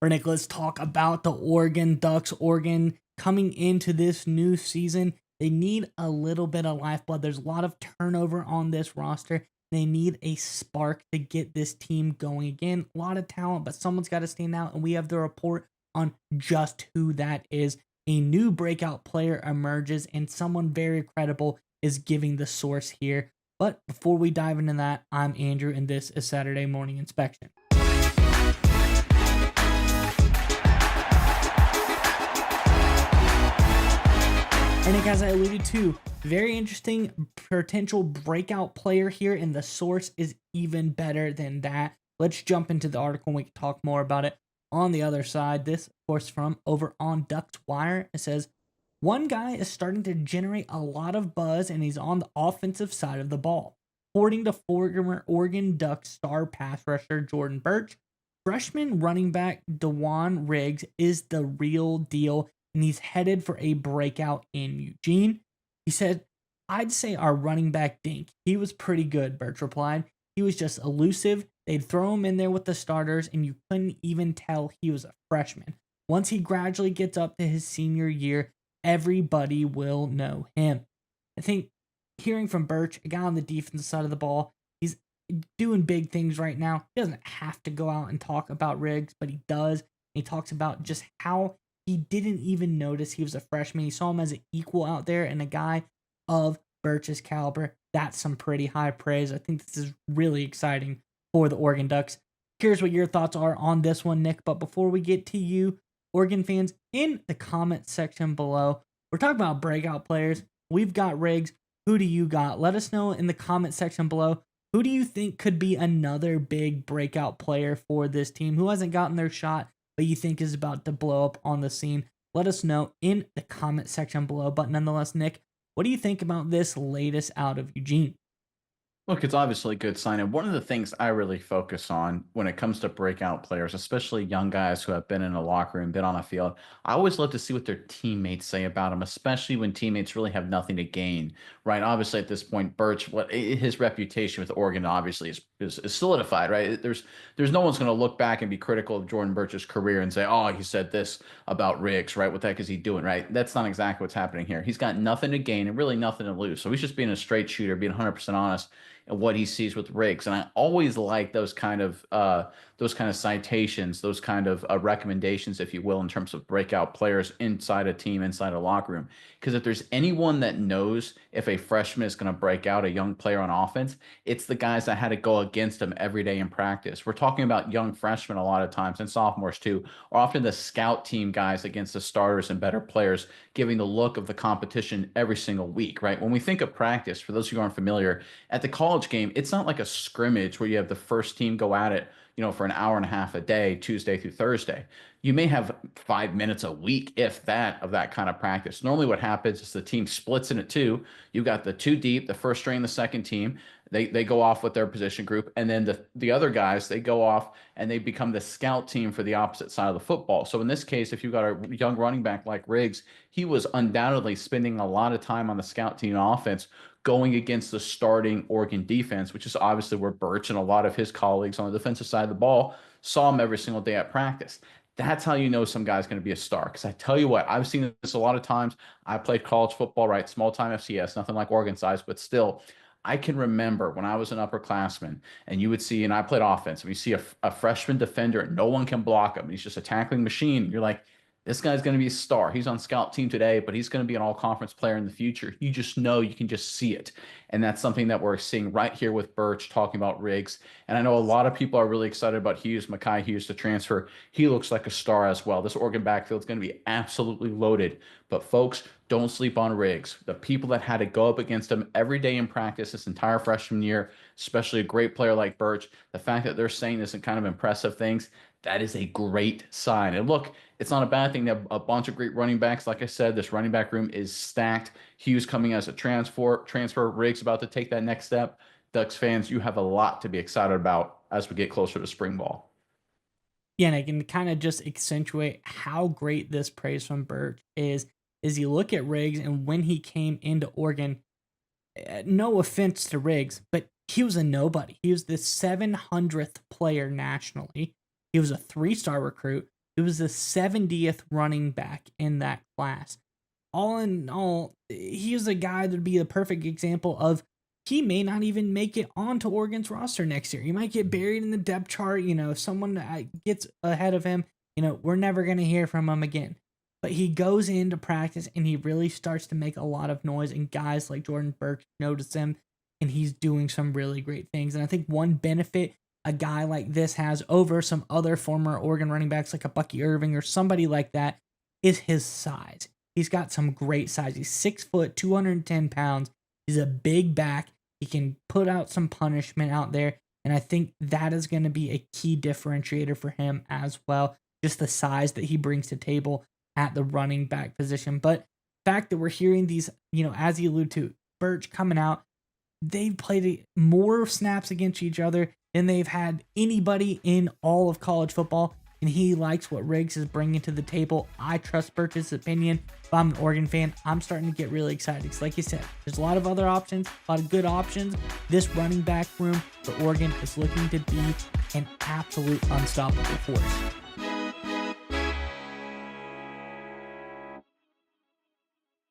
Nick, let's talk about the Oregon Ducks. Oregon coming into this new season, they need a little bit of lifeblood. There's a lot of turnover on this roster. They need a spark to get this team going again. A lot of talent, but someone's got to stand out, and we have the report on just who that is. A new breakout player emerges, and someone very credible is giving the source here. But before we dive into that, I'm Andrew, and this is Saturday Morning Inspection. And as I alluded to, very interesting potential breakout player here, and the source is even better than that. Let's jump into the article and we can talk more about it. On the other side, this, of course, from over on Ducks Wire, it says, one guy is starting to generate a lot of buzz, and he's on the offensive side of the ball. According to former Oregon Ducks star pass rusher Jordan Burch, freshman running back DeJuan Riggs is the real deal, and he's headed for a breakout in Eugene. He said, I'd say our running back Dink. He was pretty good, Burch replied. He was just elusive. They'd throw him in there with the starters, and you couldn't even tell he was a freshman. Once he gradually gets up to his senior year, everybody will know him. I think hearing from Burch, a guy on the defensive side of the ball, he's doing big things right now. He doesn't have to go out and talk about Riggs, but he does. He talks about just how he didn't even notice he was a freshman. He saw him as an equal out there and a guy of Burch's caliber. That's some pretty high praise. I think this is really exciting for the Oregon Ducks. Here's what your thoughts are on this one, Nick. But before we get to you, Oregon fans, in the comment section below, we're talking about breakout players. We've got Riggs. Who do you got? Let us know in the comment section below. Who do you think could be another big breakout player for this team? Who hasn't gotten their shot, but you think is about to blow up on the scene? Let us know in the comment section below. But nonetheless, Nick, what do you think about this latest out of Eugene? Look, it's obviously a good sign. And one of the things I really focus on when it comes to breakout players, especially young guys who have been in a locker room, been on a field, I always love to see what their teammates say about them, especially when teammates really have nothing to gain, right? Obviously, at this point, Burch, what his reputation with Oregon obviously is solidified, right? There's no one's going to look back and be critical of Jordan Burch's career and say, oh, he said this about Riggs, right? What the heck is he doing, right? That's not exactly what's happening here. He's got nothing to gain and really nothing to lose. So he's just being a straight shooter, being 100% honest and what he sees with Riggs. And I always like those kind of citations, those kind of recommendations, if you will, in terms of breakout players inside a team, inside a locker room. Because if there's anyone that knows if a freshman is going to break out, a young player on offense, it's the guys that had to go against him every day in practice. We're talking about young freshmen a lot of times, and sophomores too, are often the scout team guys against the starters and better players, giving the look of the competition every single week, right? When we think of practice, for those who aren't familiar, at the college game, it's not like a scrimmage where you have the first team go at it, for an hour and a half a day, Tuesday through Thursday. You may have 5 minutes a week, if that, of that kind of practice. Normally, what happens is the team splits into two. You've got the two deep, the first string, the second team. They go off with their position group, and then the other guys, they go off and they become the scout team for the opposite side of the football. So in this case, if you've got a young running back like Riggs, he was undoubtedly spending a lot of time on the scout team offense, going against the starting Oregon defense, which is obviously where Burch and a lot of his colleagues on the defensive side of the ball saw him every single day at practice. That's how you know some guy's going to be a star. Because I tell you what, I've seen this a lot of times. I played college football, right? Small time FCS, nothing like Oregon size, but still, I can remember when I was an upperclassman and you would see, and I played offense, and you see a freshman defender and no one can block him. He's just a tackling machine. You're like, this guy's going to be a star. He's on scout team today, but he's going to be an all conference player in the future. You just know, you can just see it. And that's something that we're seeing right here with Burch talking about Riggs. And I know a lot of people are really excited about Hughes, Mekhi Hughes to transfer. He looks like a star as well. This Oregon backfield is going to be absolutely loaded. But folks, don't sleep on Riggs. The people that had to go up against him every day in practice this entire freshman year, especially a great player like Burch, the fact that they're saying this and kind of impressive things, that is a great sign. And look, it's not a bad thing to have a bunch of great running backs. Like I said, this running back room is stacked. Hughes coming as a transfer. Riggs about to take that next step. Ducks fans, you have a lot to be excited about as we get closer to spring ball. Yeah, and I can kind of just accentuate how great this praise from Burch is you look at Riggs, and when he came into Oregon, no offense to Riggs, but he was a nobody. He was the 700th player nationally. He was a 3-star recruit. He He was the 70th running back in that class. All in all, he is a guy that would be the perfect example of he may not even make it onto Oregon's roster next year. He might get buried in the depth chart. If someone gets ahead of him, we're never going to hear from him again. But he goes into practice and he really starts to make a lot of noise, and guys like Jordan Burch notice him, and he's doing some really great things. And I think one benefit a guy like this has over some other former Oregon running backs like a Bucky Irving or somebody like that is his size. He's got some great size. He's 6 foot, 210 pounds. He's a big back. He can put out some punishment out there. And I think that is going to be a key differentiator for him as well. Just the size that he brings to table at the running back position. But the fact that we're hearing these, as you allude to, Burch coming out, they've played more snaps against each other than they've had anybody in all of college football. And he likes what Riggs is bringing to the table. I trust Burch's opinion. If I'm an Oregon fan, I'm starting to get really excited. Because like you said, there's a lot of other options, a lot of good options. This running back room for Oregon is looking to be an absolute unstoppable force.